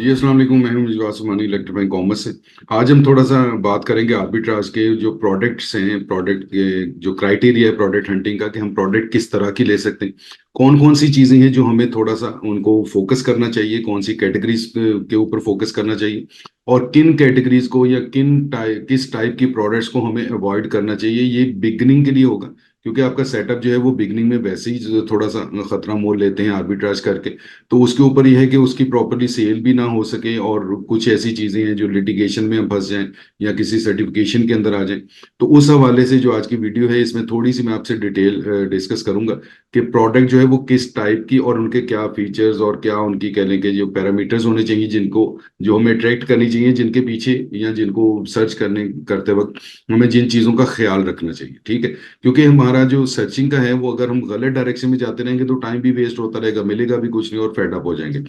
जी अस्सलाम वालेकुम। मैं हूं मिजवार सुमानी, इलेक्ट्रोफाइन कॉमर्स से। आज हम थोड़ा सा बात करेंगे आर्बिट्राज के जो प्रोडक्ट्स हैं, प्रोडक्ट के जो क्राइटेरिया है प्रोडक्ट हंटिंग का, कि हम प्रोडक्ट किस तरह की ले सकते हैं, कौन कौन सी चीज़ें हैं जो हमें थोड़ा सा उनको फोकस करना चाहिए, कौन सी कैटेगरीज के ऊपर फोकस करना चाहिए, और किन कैटेगरीज को या किस टाइप की प्रोडक्ट्स को हमें अवॉइड करना चाहिए। ये बिगनिंग के लिए होगा, क्योंकि आपका सेटअप जो है वो बिगनिंग में वैसे ही थोड़ा सा खतरा मोल लेते हैं आर्बिट्राज करके। तो उसके ऊपर यह है कि उसकी प्रॉपरली सेल भी ना हो सके, और कुछ ऐसी चीजें हैं जो लिटिगेशन में हम फंस जाएं या किसी सर्टिफिकेशन के अंदर आ जाएं। तो उस हवाले से जो आज की वीडियो है, इसमें थोड़ी सी मैं आपसे डिटेल डिस्कस करूंगा कि प्रोडक्ट जो है वो किस टाइप की, और उनके क्या फीचर्स और क्या उनकी कह लें कि जो पैरामीटर्स होने चाहिए, जिनको जो हमें अट्रैक्ट करनी चाहिए, जिनके पीछे या जिनको सर्च करने करते वक्त हमें जिन चीज़ों का ख्याल रखना चाहिए। ठीक है, क्योंकि हमारा जो सर्चिंग का है वो अगर हम गलत डायरेक्शन में जाते रहेंगे तो टाइम भी वेस्ट होता रहेगा, मिलेगा भी कुछ नहीं और फेड अप हो जाएंगे।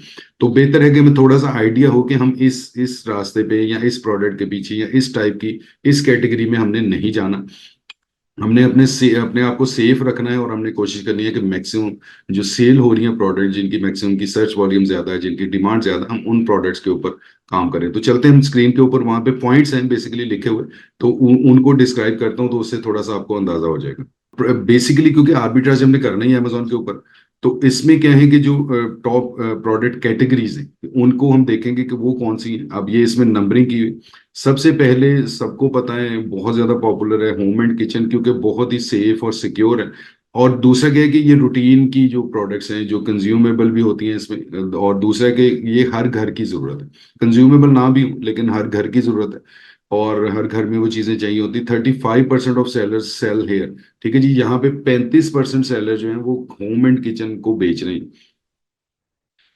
तो बेहतर है कि हमें थोड़ा सा आइडिया हो कि हम इस रास्ते पे या इस प्रोडक्ट के पीछे या इस टाइप की इस कैटेगरी में हमने नहीं जाना। हमने अपने आप को सेफ रखना है, और हमने कोशिश करनी है कि मैक्सिमम जो सेल हो रही है प्रोडक्ट, जिनकी मैक्सिमम की सर्च वॉल्यूम ज्यादा है, जिनकी डिमांड ज्यादा, हम उन प्रोडक्ट्स के ऊपर काम करें। तो चलते हैं हम स्क्रीन के ऊपर, वहां पे पॉइंट्स हैं बेसिकली लिखे हुए, तो उनको डिस्क्राइब करता हूँ, तो उससे थोड़ा सा आपको अंदाजा हो जाएगा। बेसिकली क्योंकि आर्बिट्राज हमने करना ही है अमेजोन के ऊपर, तो इसमें क्या है कि जो टॉप प्रोडक्ट कैटेगरीज हैं उनको हम देखेंगे कि वो कौन सी हैं। अब ये इसमें नंबरिंग की हुई। सबसे पहले सबको पता है, बहुत ज्यादा पॉपुलर है होम एंड किचन, क्योंकि बहुत ही सेफ और सिक्योर है। और दूसरा क्या है कि ये रूटीन की जो प्रोडक्ट्स हैं जो कंज्यूमेबल भी होती हैं इसमें, और दूसरा कि ये हर घर की जरूरत है। कंज्यूमेबल ना भी हो लेकिन हर घर की जरूरत है, और हर घर में वो चीजें चाहिए होती। 35% ऑफ सेलर्स सेल हेयर। ठीक है जी, यहाँ पे 35% सेलर जो हैं वो होम एंड किचन को बेच रहे हैं।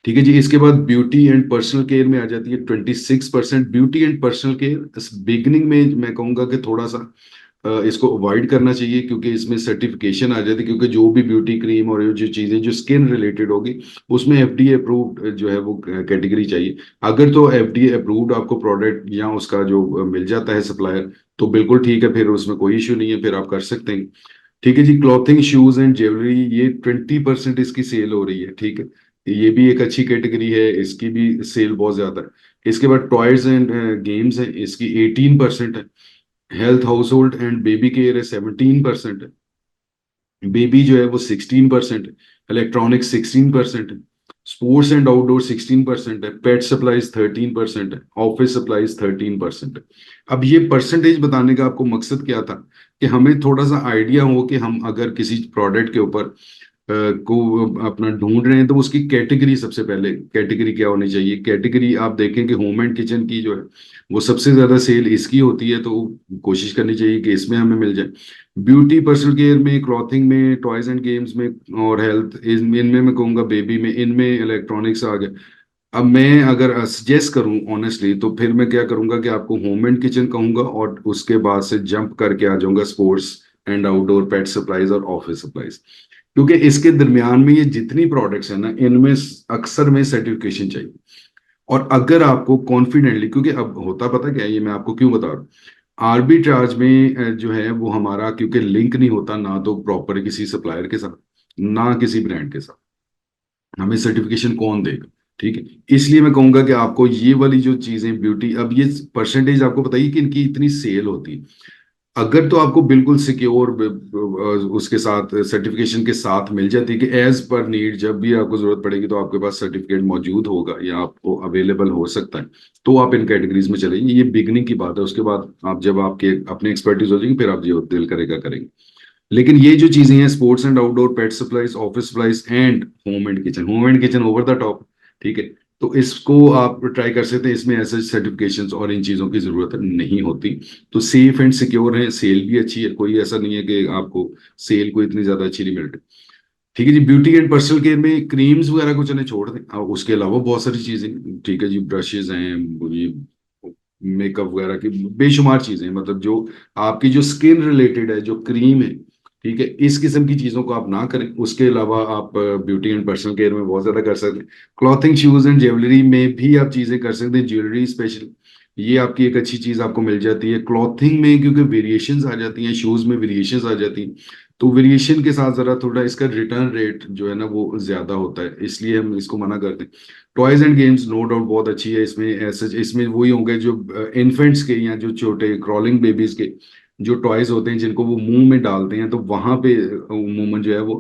ठीक है जी, इसके बाद ब्यूटी एंड पर्सनल केयर में आ जाती है 26%। Beauty and personal care beginning में मैं कहूंगा कि थोड़ा सा इसको अवॉइड करना चाहिए, क्योंकि इसमें सर्टिफिकेशन आ जाती है। क्योंकि जो भी ब्यूटी क्रीम और ये जो चीजें जो स्किन रिलेटेड होगी, उसमें एफडीए अप्रूव्ड जो है वो कैटेगरी चाहिए। अगर तो एफडीए अप्रूव्ड आपको प्रोडक्ट या उसका जो मिल जाता है सप्लायर, तो बिल्कुल ठीक है, फिर उसमें कोई इश्यू नहीं है, फिर आप कर सकते हैं। ठीक है जी, क्लॉथिंग शूज एंड ज्वेलरी, ये 20% इसकी सेल हो रही है। ठीक है, ये भी एक अच्छी कैटेगरी है, इसकी भी सेल बहुत ज्यादा है। इसके बाद टॉयज एंड गेम्स है, इसकी 18% है। Health house hold and baby care है, 17% है। बेबी जो है वो 16% है। इलेक्ट्रॉनिक्स 16% है। स्पोर्ट्स एंड आउटडोर 16% है। पेट सप्लाईज 13% है। ऑफिस सप्लाईज 13% है। अब ये परसेंटेज बताने का आपको मकसद क्या था, कि हमें थोड़ा सा आइडिया हो कि हम अगर किसी प्रोडक्ट के ऊपर को अपना ढूंढ रहे हैं, तो उसकी कैटेगरी, सबसे पहले कैटेगरी क्या होनी चाहिए। कैटेगरी आप देखें कि होम एंड किचन की जो है वो सबसे ज्यादा सेल इसकी होती है, तो कोशिश करनी चाहिए कि इसमें हमें मिल जाए। ब्यूटी, पर्सनल केयर में, क्लॉथिंग में, टॉयज एंड गेम्स में, और हेल्थ इनमें मैं कहूँगा, बेबी में, इनमें इलेक्ट्रॉनिक्स आ गए। अब मैं अगर सजेस्ट करूं ऑनेस्टली, तो फिर मैं क्या करूंगा कि आपको होम एंड किचन कहूंगा, और उसके बाद से जंप करके आ जाऊंगा sports and outdoor, pet supplies और ऑफिस सप्लाईज। क्योंकि इसके दरमियान में ये जितनी प्रोडक्ट्स हैं ना, इनमें अक्सर में सर्टिफिकेशन चाहिए। और अगर आपको कॉन्फिडेंटली, क्योंकि अब होता पता क्या है, ये मैं आपको क्यों बता रहा हूँ। आर्बिट्राज में जो है वो हमारा क्योंकि लिंक नहीं होता ना तो प्रॉपर किसी सप्लायर के साथ, ना किसी ब्रांड के साथ, हमें सर्टिफिकेशन कौन देगा। ठीक है, इसलिए मैं कहूंगा कि आपको ये वाली जो चीजें ब्यूटी, अब ये परसेंटेज आपको बताइए कि इनकी इतनी सेल होती है। अगर तो आपको बिल्कुल सिक्योर उसके साथ सर्टिफिकेशन के साथ मिल जाती है कि एज पर नीड जब भी आपको जरूरत पड़ेगी तो आपके पास सर्टिफिकेट मौजूद होगा या आपको अवेलेबल हो सकता है, तो आप इन कैटेगरीज में चलेंगे। ये बिगनिंग की बात है, उसके बाद आप जब आपके अपने एक्सपर्टीज हो जाएंगे, फिर आप जो दिल करेगा करेंगे। लेकिन ये जो चीजें हैं, sports and outdoor, pet supplies, office supplies and home and kitchen, home and kitchen over the top. ठीक है, तो इसको आप ट्राई कर सकते हैं। इसमें ऐसे सर्टिफिकेशंस और इन चीजों की जरूरत नहीं होती। तो सेफ एंड सिक्योर है, सेल भी अच्छी है, कोई ऐसा नहीं है कि आपको सेल को इतनी ज्यादा अच्छी नहीं मिल रही। ठीक है जी, ब्यूटी एंड पर्सनल केयर में क्रीम्स वगैरह को चले छोड़ दें, और उसके अलावा बहुत सारी चीजें, ठीक है जी, ब्रशेज हैं, ये मेकअप वगैरह की बेशुमार चीजें हैं, मतलब जो आपकी जो स्किन रिलेटेड है, जो क्रीम है। ठीक है, इस किस्म की चीजों को आप ना करें। उसके अलावा आप ब्यूटी एंड पर्सनल केयर में बहुत ज्यादा कर सकते हैं। क्लॉथिंग, शूज एंड ज्वेलरी में भी आप चीजें कर सकते हैं, ज्वेलरी स्पेशल। ये आपकी एक अच्छी चीज आपको मिल जाती है क्लॉथिंग में, क्योंकि वेरिएशंस आ जाती हैं, शूज में वेरिएशंस आ जाती हैं। तो वेरिएशन के साथ जरा थोड़ा इसका रिटर्न रेट जो है ना वो ज्यादा होता है, इसलिए हम इसको मना करते हैं। Toys and games no doubt बहुत अच्छी है, इसमें ऐसे इसमें वही होंगे जो इन्फेंट्स के या जो छोटे क्रॉलिंग बेबीज के जो टॉयज होते हैं जिनको वो मुंह में डालते हैं, तो वहां पे अमूमन जो है वो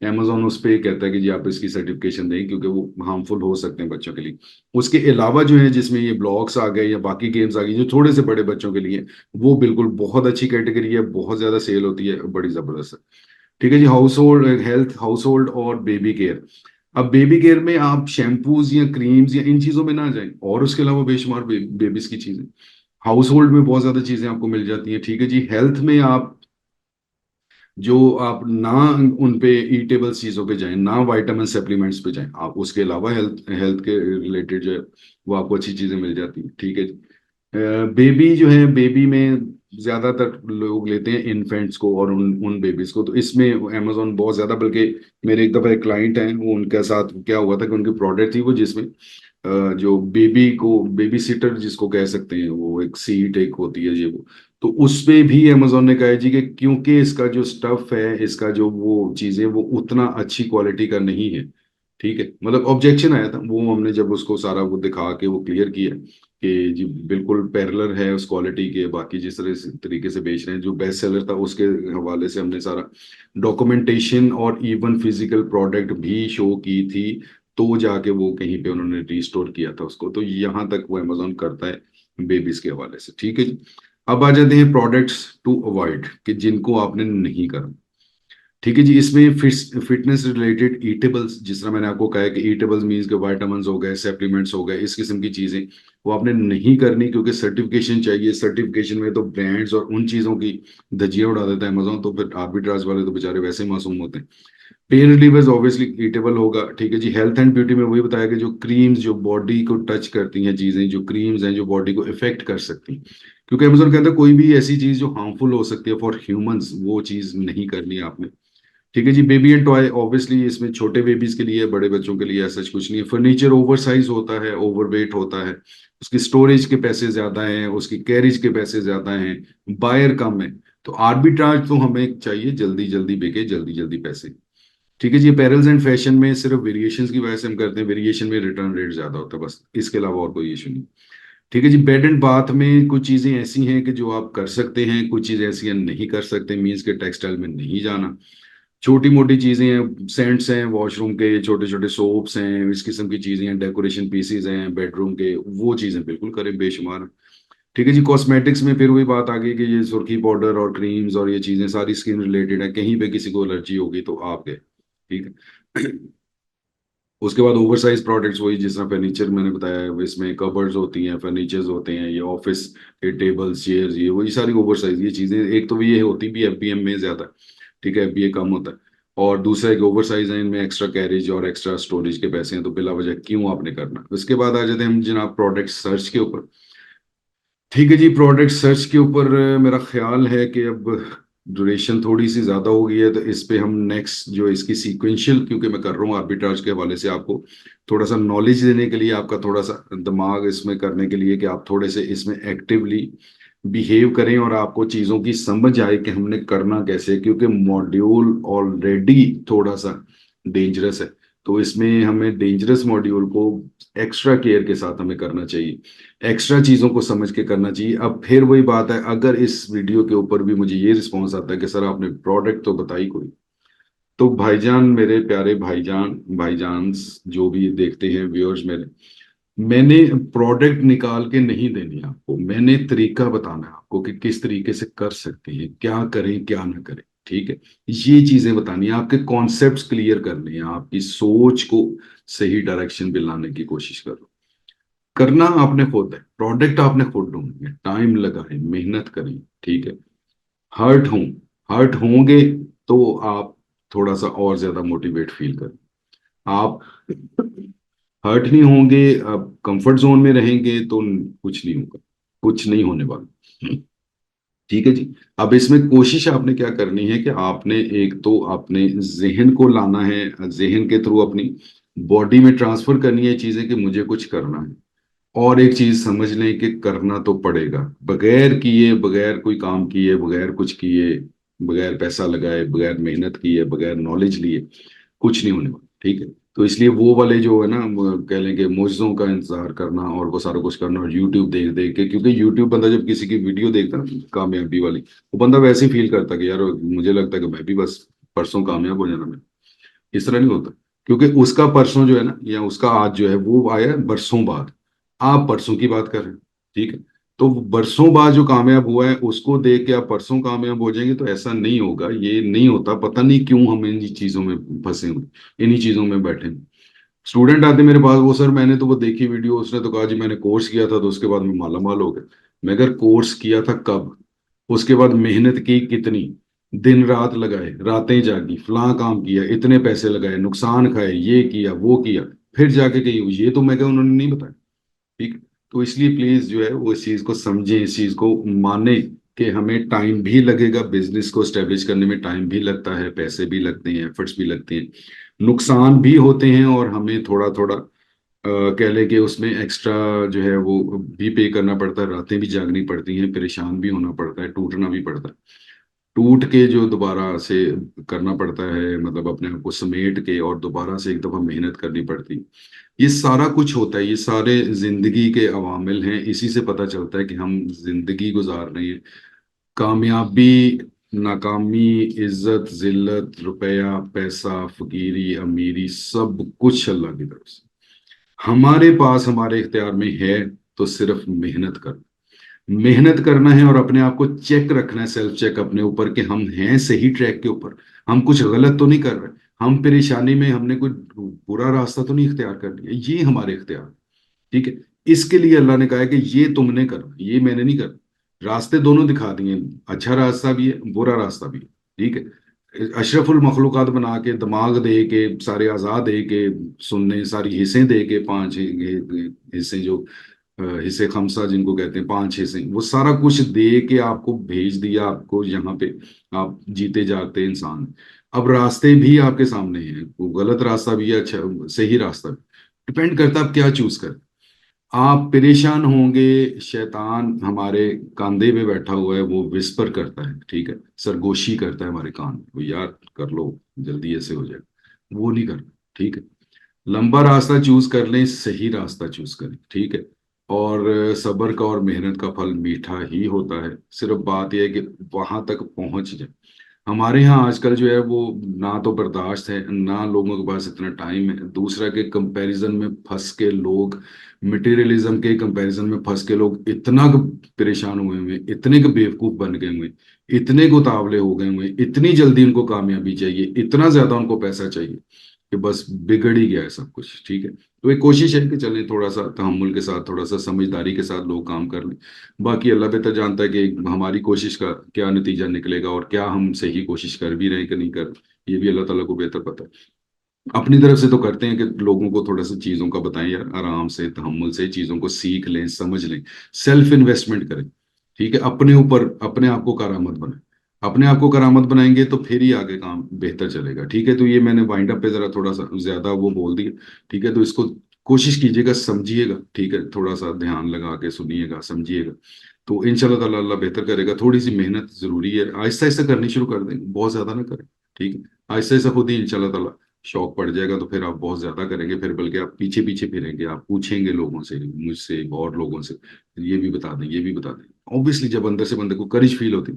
अमेजोन उस पे कहता है कि जी आप इसकी सर्टिफिकेशन दें, क्योंकि वो हार्मफुल हो सकते हैं बच्चों के लिए। उसके अलावा जो है जिसमें ये ब्लॉक्स आ गए या बाकी गेम्स आ गई जो थोड़े से बड़े बच्चों के लिए, वो बिल्कुल बहुत अच्छी कैटेगरी है, बहुत ज्यादा सेल होती है, बड़ी जबरदस्त है। ठीक है जी, household health, household और बेबी केयर। अब बेबी केयर में आप शैम्पूज या क्रीम्स या इन चीजों में ना जाएं, और उसके अलावा बेशुमार बेबीज की चीजें, हाउस होल्ड में बहुत ज्यादा चीजें आपको मिल जाती हैं। ठीक है जी, हेल्थ में आप जो आप ना उन पे ईटेबल चीजों पे जाएं, ना विटामिन सप्लीमेंट्स पे जाएं, आप उसके अलावा हेल्थ हेल्थ के रिलेटेड जो है वो आपको अच्छी चीजें मिल जाती हैं। ठीक है जी। बेबी जो है, बेबी में ज्यादातर लोग लेते हैं इन्फेंट्स को और उन उन बेबीज को, तो इसमें अमेजोन बहुत ज्यादा, बल्कि मेरे एक दफा एक क्लाइंट है, वो उनके साथ क्या हुआ था कि उनकी प्रोडक्ट थी वो जिसमें जो बेबी को बेबी सीटर जिसको कह सकते हैं, वो एक सीट एक होती है ये वो, तो उस पे भी अमेजोन ने कहा है जी कि क्योंकि इसका जो स्टफ है, इसका जो वो चीजें वो उतना अच्छी क्वालिटी का नहीं है। ठीक है, मतलब ऑब्जेक्शन आया था, वो हमने जब उसको सारा वो दिखा के वो क्लियर किया कि जी बिल्कुल पैरेलल है उस क्वालिटी के, बाकी जिस तरह से तरीके से बेच रहे हैं, जो बेस्ट सेलर था उसके हवाले से हमने सारा डॉक्यूमेंटेशन और इवन फिजिकल प्रोडक्ट भी शो की थी, तो जाके वो कहीं पे उन्होंने रिस्टोर किया था उसको। तो यहाँ तक वो अमेजोन करता है बेबीज के हवाले से। ठीक है जी। अब आ जाते हैं प्रोडक्ट्स टू अवॉइड, कि जिनको आपने नहीं करना। ठीक है जी, इसमें फिटनेस रिलेटेड ईटेबल्स, जिस तरह मैंने आपको कहा है कि ईटेबल्स मीन्स के वाइटामिन हो गए, सप्लीमेंट्स हो गए, इस किस्म की चीजें वो आपने नहीं करनी, क्योंकि सर्टिफिकेशन चाहिए। सर्टिफिकेशन में तो ब्रांड्स और उन चीजों की धज्जियां उड़ा देता है अमेजोन, तो फिर आर्बिट्राज वाले तो बेचारे वैसे ही मासूम होते हैं। पेन रिलीवर्स ऑब्वियसली ईटेबल होगा। ठीक है जी, हेल्थ एंड ब्यूटी में वही बताया कि जो क्रीम्स जो बॉडी को टच करती हैं चीजें, जो क्रीम्स हैं जो बॉडी को इफेक्ट कर सकती हैं, क्योंकि अमेजोन कहता है कोई भी ऐसी चीज जो हार्मफुल हो सकती है फॉर ह्यूमंस, वो चीज नहीं करनी है आपने। ठीक है जी, बेबी एंड टॉय ऑब्वियसली इसमें छोटे बेबीज के लिए, बड़े बच्चों के लिए ऐसा कुछ नहीं है। फर्नीचर ओवर साइज होता है, ओवरवेट होता है, उसकी स्टोरेज के पैसे ज्यादा हैं, उसकी कैरेज के पैसे ज्यादा हैं, बायर कम है, तो आर्बिट्राज तो हमें चाहिए जल्दी जल्दी बिके, जल्दी जल्दी पैसे। ठीक है जी, पैरल्स एंड फैशन में सिर्फ वेरिएशन की वजह से हम करते हैं, वेरिएशन में रिटर्न रेट ज्यादा होता है, बस इसके अलावा और कोई इशू नहीं। ठीक है जी, बेड एंड बाथ में कुछ चीजें ऐसी हैं कि जो आप कर सकते हैं, कुछ चीजें ऐसी हैं नहीं कर सकते, मीन्स के टेक्सटाइल में नहीं जाना। छोटी मोटी चीजें हैं, सेंट्स हैं, वॉशरूम के छोटे छोटे सोप्स हैं, इस किस्म की चीजें हैं, डेकोरेशन पीसीज हैं बेडरूम के, वो चीजें बिल्कुल करें बेशुमार। ठीक है जी, कॉस्मेटिक्स में फिर वही बात आ गई कि ये सुर्खी पाउडर और क्रीम्स और ये चीजें सारी स्किन रिलेटेड है, कहीं पे किसी को एलर्जी होगी तो आप गए। ठीक है। उसके बाद ओवर साइज प्रोडक्ट्स, वही जिस तरह फर्नीचर मैंने बताया है, इसमें कबर्ड्स होती हैं, फर्नीचर्स होते हैं, ये ऑफिस के टेबल्स चेयर्स, ये वही सारी ओवर साइज ये चीजें, एक तो ये होती भी एफबीएम में ज्यादा। ठीक है, एफबीए कम होता है, और दूसरा एक ओवर साइज है, इनमें एक्स्ट्रा कैरेज और एक्स्ट्रा स्टोरेज के पैसे हैं, तो बिला वजह क्यों आपने करना। उसके बाद आ जाते हैं हम जनाब प्रोडक्ट सर्च के ऊपर। ठीक है जी, प्रोडक्ट सर्च के ऊपर मेरा ख्याल है कि अब ड्यूरेशन थोड़ी सी ज्यादा हो गई है, तो इस पे हम नेक्स्ट जो इसकी सीक्वेंशियल, क्योंकि मैं कर रहा हूँ आर्बिट्राज के हवाले से आपको थोड़ा सा नॉलेज देने के लिए, आपका थोड़ा सा दिमाग इसमें करने के लिए कि आप थोड़े से इसमें एक्टिवली बिहेव करें और आपको चीज़ों की समझ आए कि हमने करना कैसे है, क्योंकि मॉड्यूल ऑलरेडी थोड़ा सा डेंजरस है, तो इसमें हमें डेंजरस मॉड्यूल को एक्स्ट्रा केयर के साथ हमें करना चाहिए, एक्स्ट्रा चीज़ों को समझ के करना चाहिए। अब फिर वही बात है, अगर इस वीडियो के ऊपर भी मुझे ये रिस्पॉन्स आता है कि सर आपने प्रोडक्ट तो बताई कोई, तो भाईजान, मेरे प्यारे भाईजान, भाईजान जो भी देखते हैं व्यूअर्स मेरे, मैंने प्रोडक्ट निकाल के नहीं देनी आपको, मैंने तरीका बताना है आपको कि किस तरीके से कर सकते हैं, क्या करें क्या ना करें। ठीक है, ये चीजें बतानी है, आपके कॉन्सेप्ट्स क्लियर करने हैं, आपकी सोच को सही डायरेक्शन पे लाने की कोशिश करो। करना आपने खुद है, प्रोडक्ट आपने खुद ढूंढनी है, टाइम लगाएं, मेहनत करें। ठीक है, हर्ट हों, हर्ट होंगे तो आप थोड़ा सा और ज्यादा मोटिवेट फील करें। आप हर्ट नहीं होंगे, आप कंफर्ट जोन में रहेंगे तो कुछ नहीं होगा, कुछ नहीं होने वाला। ठीक है जी। अब इसमें कोशिश आपने क्या करनी है कि आपने एक तो अपने जहन को लाना है, जहन के थ्रू अपनी बॉडी में ट्रांसफर करनी है चीजें कि मुझे कुछ करना है, और एक चीज समझ लें कि करना तो पड़ेगा, बगैर किए, बगैर कोई काम किए, बगैर कुछ किए बगैर पैसा लगाए, बगैर मेहनत किए, बगैर नॉलेज लिए कुछ नहीं होने वाला, ठीक है। तो इसलिए वो वाले जो है ना, वो कह लेंगे मौजों का इंतजार करना और वो सारा कुछ करना, और यूट्यूब देख देख के, क्योंकि यूट्यूब बंदा जब किसी की वीडियो देखता है ना कामयाबी वाली, वो बंदा वैसे ही फील करता है कि यार मुझे लगता है कि मैं भी बस परसों कामयाब हो जाना, मैं इस तरह नहीं होता। क्योंकि उसका परसों जो है ना, या उसका आज जो है वो आया है बरसों बाद, आप परसों की बात कर रहे हैं, ठीक है। तो बरसों बाद जो कामयाब हुआ है उसको देख के आप परसों कामयाब हो जाएंगे, तो ऐसा नहीं होगा, ये नहीं होता। पता नहीं क्यों हम इन चीजों में फंसे हुए, इन्हीं चीजों में बैठे हैं। स्टूडेंट आते मेरे पास, वो सर मैंने तो वो देखी वीडियो, उसने तो कहा जी मैंने कोर्स किया था तो उसके बाद मैं माला माल हो गया। मैं अगर कोर्स किया था कब, उसके बाद मेहनत की कितनी, दिन रात लगाए, रातें जागी, फलां काम किया, इतने पैसे लगाए, नुकसान खाए, ये किया वो किया, फिर जाके कहीं हुई, ये तो मैं क्या उन्होंने नहीं बताया, ठीक है। तो इसलिए प्लीज जो है वो इस चीज को समझें, इस चीज को माने कि हमें टाइम भी लगेगा, बिजनेस को स्टेब्लिश करने में टाइम भी लगता है, पैसे भी लगते हैं, एफर्ट्स भी लगते हैं, नुकसान भी होते हैं, और हमें थोड़ा थोड़ा कह लें कि उसमें एक्स्ट्रा जो है वो भी पे करना पड़ता है, रातें भी जागनी पड़ती हैं, परेशान भी होना पड़ता है, टूटना भी पड़ता है, टूट के जो दोबारा से करना पड़ता है, मतलब अपने आप को समेट के और दोबारा से एक दफा मेहनत करनी पड़ती है। ये सारा कुछ होता है, ये सारे जिंदगी के अवामिल हैं, इसी से पता चलता है कि हम जिंदगी गुजार रहे हैं। कामयाबी, नाकामी, इज्जत, जिल्लत, रुपया, पैसा, फकीरी, अमीरी, सब कुछ अल्लाह की तरफ से हमारे पास, हमारे इख्तियार में है। तो सिर्फ मेहनत करना, मेहनत करना है, और अपने आप को चेक रखना है, सेल्फ चेक अपने ऊपर कि हम हैं सही ट्रैक के ऊपर, हम कुछ गलत तो नहीं कर रहे, हम परेशानी में हमने कोई बुरा रास्ता तो नहीं इख्तियार कर लिया, ये हमारे इख्तियार, ठीक है। इसके लिए अल्लाह ने कहा है कि ये तुमने करना, ये मैंने नहीं करना। रास्ते दोनों दिखा दिए, अच्छा रास्ता भी है, बुरा रास्ता भी है, ठीक है। अशरफुल मखलूकात बना के, दिमाग दे के, सारे आजाद दे के, सुनने सारी हिस्सें दे के, पांच हिस्से जो हिस्से खमसा जिनको कहते हैं, पांच हिस्से, वो सारा कुछ दे के आपको भेज दिया, आपको यहाँ पे आप जीते जागते इंसान। अब रास्ते भी आपके सामने हैं, वो गलत रास्ता भी है, अच्छा सही रास्ता भी, डिपेंड करता है आप क्या चूज करें। आप परेशान होंगे, शैतान हमारे कंधे पे बैठा हुआ है, वो विस्पर करता है, ठीक है, सरगोशी करता है हमारे कान में, वो यार कर लो, जल्दी ऐसे हो जाएगा, वो नहीं करना, ठीक है। लंबा रास्ता चूज कर लें, सही रास्ता चूज करें, ठीक है। और सब्र का और मेहनत का फल मीठा ही होता है, सिर्फ बात यह है कि वहां तक पहुंच जाए। हमारे यहाँ आजकल जो है वो ना तो बर्दाश्त है, ना लोगों के पास इतना टाइम है, दूसरा के कंपैरिजन में फंस के लोग, मटेरियलिज्म के कंपैरिजन में फंस के लोग इतना परेशान हुए हुए, इतने के बेवकूफ बन गए हुए, इतने को उतावले हो गए हुए, इतनी जल्दी उनको कामयाबी चाहिए, इतना ज्यादा उनको पैसा चाहिए कि बस बिगड़ ही गया है सब कुछ, ठीक है। तो एक कोशिश है कि चलें थोड़ा सा तहम्मुल के साथ, थोड़ा सा समझदारी के साथ लोग काम कर लें। बाकी अल्लाह बेहतर जानता है कि हमारी कोशिश का क्या नतीजा निकलेगा, और क्या हम सही कोशिश कर भी रहे हैं कि नहीं कर रहे, ये भी अल्लाह ताला को बेहतर पता है। अपनी तरफ से तो करते हैं कि लोगों को थोड़ा सा चीजों का बताएं यार, आराम से तहम्मुल से चीजों को सीख लें, समझ लें, सेल्फ इन्वेस्टमेंट करें, ठीक है। अपने ऊपर अपने आप को करामत बनाएं, अपने आप को करामत बनाएंगे तो फिर ही आगे काम बेहतर चलेगा, ठीक है। तो ये मैंने वाइंड अप पे जरा थोड़ा सा ज्यादा वो बोल दिया, ठीक है। तो इसको कोशिश कीजिएगा, समझिएगा, ठीक है, थोड़ा सा ध्यान लगा के सुनिएगा, समझिएगा, तो इंशाल्लाह ताला अल्लाह बेहतर करेगा। थोड़ी सी मेहनत जरूरी है, आहिस्ता आहिस्ता करनी शुरू कर दें, बहुत ज्यादा ना करें, ठीक है। आहिस्ता आहिस्ता खुद ही इंशाल्लाह ताला शौक पड़ जाएगा, तो फिर आप बहुत ज्यादा करेंगे, फिर बल्कि आप पीछे पीछे फिरेंगे, आप पूछेंगे लोगों से, मुझसे और लोगों से, ये भी बता दें, ये भी बता दें। ऑब्वियसली जब अंदर से बंदे को करिश फील होती,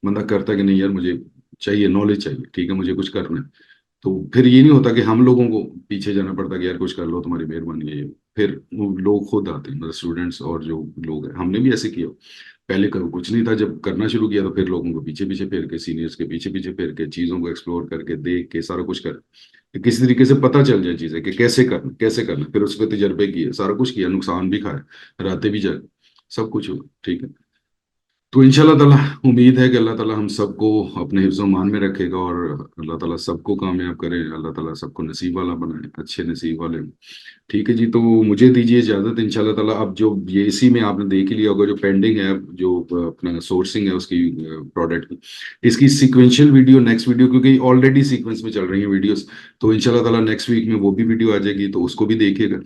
बंदा करता है कि नहीं यार मुझे चाहिए, नॉलेज चाहिए, ठीक है, मुझे कुछ करना है। तो फिर ये नहीं होता कि हम लोगों को पीछे जाना पड़ता कि यार कुछ कर लो, तुम्हारी मेहरबानी है ये। फिर वो लोग खुद आते हैं, मतलब स्टूडेंट्स और जो लोग हैं, हमने भी ऐसे किया। पहले कुछ नहीं था, जब करना शुरू किया तो फिर लोगों को पीछे पीछे फिर के, सीनियर्स के पीछे पीछे फिर के, चीजों को एक्सप्लोर करके, देख के, सारा कुछ कर कि किसी तरीके से पता चल जाए चीजें कि कैसे करना, कैसे करना, फिर उस पर तजर्बे किए, सारा कुछ किया, नुकसान भी खाया, रातें भी जाए, सब कुछ हुआ, ठीक है। तो इंशाल्लाह ताला उम्मीद है कि अल्लाह ताला हम सबको अपने हिफ्ज़ मान में रखेगा, और अल्लाह ताला सबको कामयाब करे, अल्लाह ताला सबको नसीब वाला बनाए, अच्छे नसीब वाले। ठीक है जी, तो मुझे दीजिए इजाजत इंशाल्लाह ताला। अब जो ये इसी में आपने देख ही लिया होगा, जो पेंडिंग है, जो अपना सोर्सिंग है उसकी, प्रोडक्ट की, इसकी सीक्वेंशियल वीडियो, नेक्स्ट वीडियो, क्योंकि ऑलरेडी सीक्वेंस में चल रही है वीडियोस, तो इंशाल्लाह ताला नेक्स्ट वीक में वो भी वीडियो आ जाएगी, तो उसको भी देखिएगा।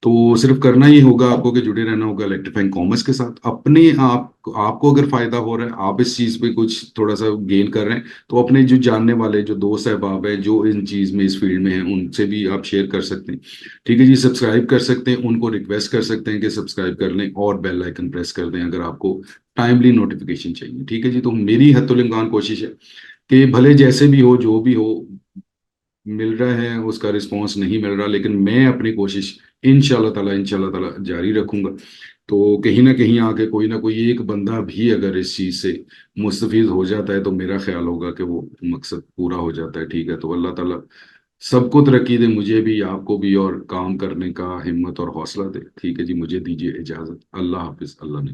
तो सिर्फ करना ही होगा आपको कि जुड़े रहना होगा इलेक्ट्रीफाइंग कॉमर्स के साथ। अपने आप आपको अगर फायदा हो रहा है, आप इस चीज पे कुछ थोड़ा सा गेन कर रहे हैं, तो अपने जो जानने वाले जो दोस्त अहबाब हैं जो इन चीज में इस फील्ड में हैं उनसे भी आप शेयर कर सकते हैं। ठीक है जी, सब्सक्राइब कर सकते हैं, उनको रिक्वेस्ट कर सकते हैं कि सब्सक्राइब कर लें और बेल आइकन प्रेस कर दें अगर आपको टाइमली नोटिफिकेशन चाहिए। ठीक है जी, तो मेरी हत्तुल इम्कान कोशिश है कि भले जैसे भी हो जो भी हो, मिल रहा है उसका रिस्पॉन्स नहीं मिल रहा, लेकिन मैं अपनी कोशिश इंशाल्लाह ताला जारी रखूंगा। तो कहीं ना कहीं आके कोई ना कोई एक बंदा भी अगर इस चीज से मुस्तफीद हो जाता है तो मेरा ख्याल होगा कि वो मकसद पूरा हो जाता है। ठीक है, तो अल्लाह ताला सबको तरक्की दे, मुझे भी आपको भी, और काम करने का हिम्मत और हौसला दे। ठीक है जी, मुझे दीजिए इजाजत। अल्लाह हाफिज, अल्लाह ने